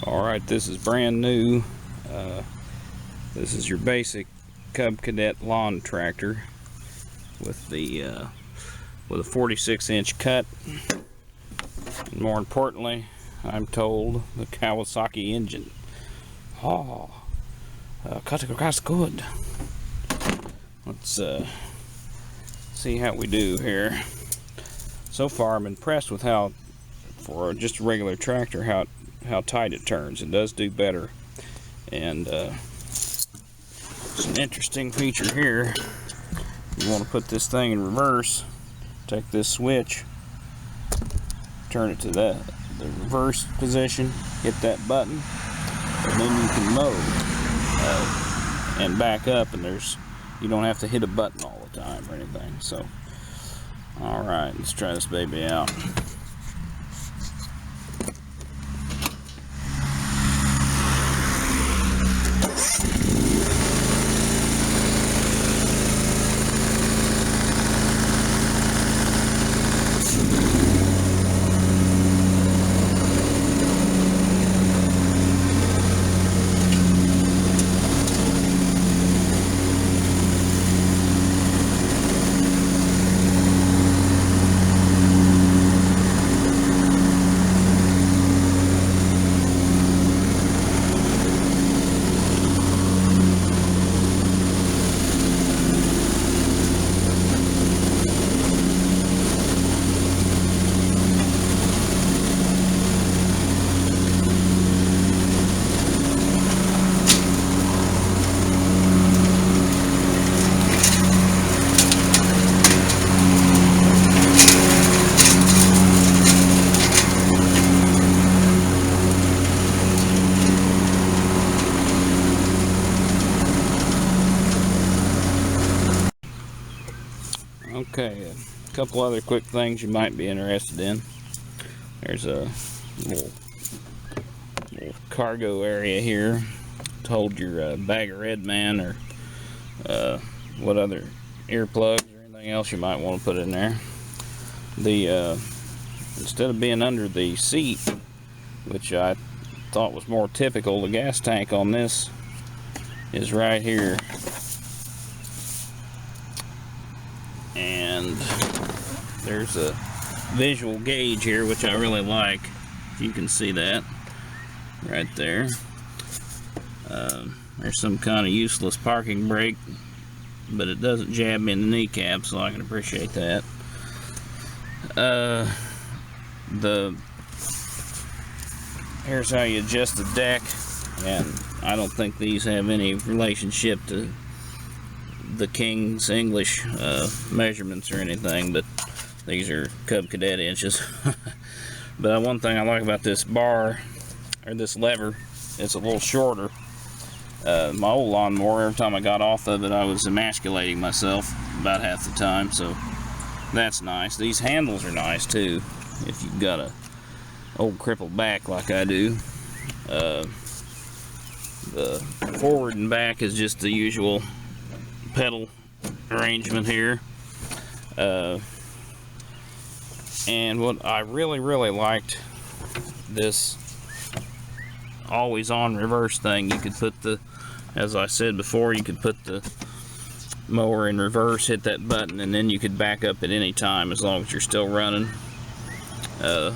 Alright, this is brand new. This is your basic Cub Cadet lawn tractor with a 46-inch cut. And more importantly, I'm told, the Kawasaki engine. Cut across good. Let's see how we do here. So far, I'm impressed with how, for just a regular tractor, how tight it turns. It does do better. And it's an interesting feature here. You want to put this thing in reverse, take this switch, turn it to the reverse position, hit that button, and then you can mow and back up, and you don't have to hit a button all the time or anything. So alright, let's try this baby out. Okay, a couple other quick things you might be interested in. There's a little cargo area here to hold your bag of Red Man or what other earplugs or anything else you might want to put in there. Instead of being under the seat, which I thought was more typical, the gas tank on this is right here. And there's a visual gauge here, which I really like. You can see that right there. There's some kind of useless parking brake, but it doesn't jab me in the kneecap, so I can appreciate that. Here's how you adjust the deck, and I don't think these have any relationship to the King's English measurements or anything, but these are Cub Cadet inches. But one thing I like about this bar, or this lever, it's a little shorter. My old lawnmower, every time I got off of it, I was emasculating myself about half the time, so that's nice. These handles are nice too, if you've got a old crippled back like I do. The forward and back is just the usual pedal arrangement here. And what I really liked, this always on reverse thing. You could put as I said before, you could put the mower in reverse, hit that button, and then you could back up at any time as long as you're still running. That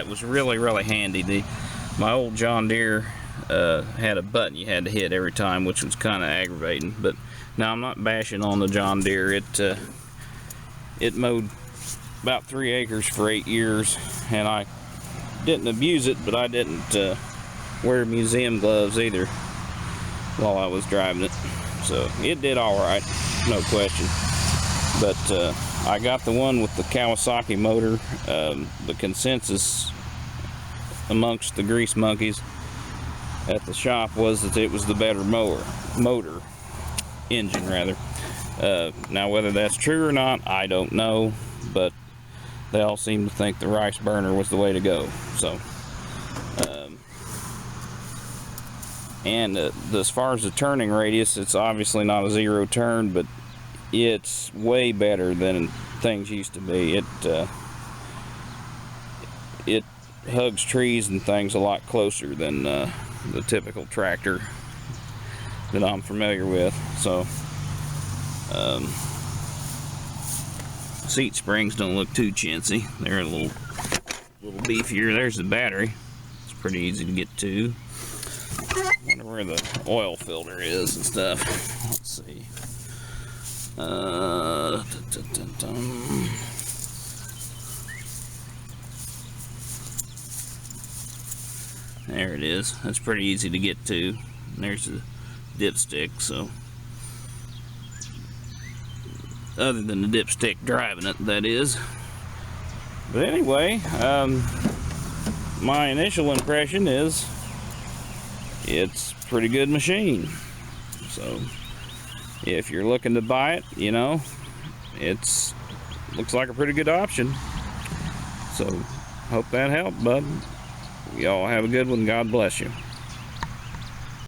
was really handy. My old John Deere had a button you had to hit every time, which was kind of aggravating. But now, I'm not bashing on the John Deere. It mowed about 3 acres for 8 years, and I didn't abuse it, but I didn't wear museum gloves either while I was driving it. So it did all right, no question. But I got the one with the Kawasaki motor. The consensus amongst the grease monkeys at the shop was that it was the better engine rather. Now, whether that's true or not, I don't know, but they all seem to think the rice burner was the way to go. So and as far as the turning radius, it's obviously not a zero turn, but it's way better than things used to be. hugs trees and things a lot closer than the typical tractor that I'm familiar with. So seat springs don't look too chintzy. They're a little beefier. There's the battery. It's pretty easy to get to. Wonder where the oil filter is and stuff. Let's see. There it is. That's pretty easy to get to. And there's the dipstick. So, other than the dipstick driving it, that is. But anyway, my initial impression is it's a pretty good machine. So if you're looking to buy it, you know, it's looks like a pretty good option. So hope that helped, bud. Y'all have a good one. God bless you.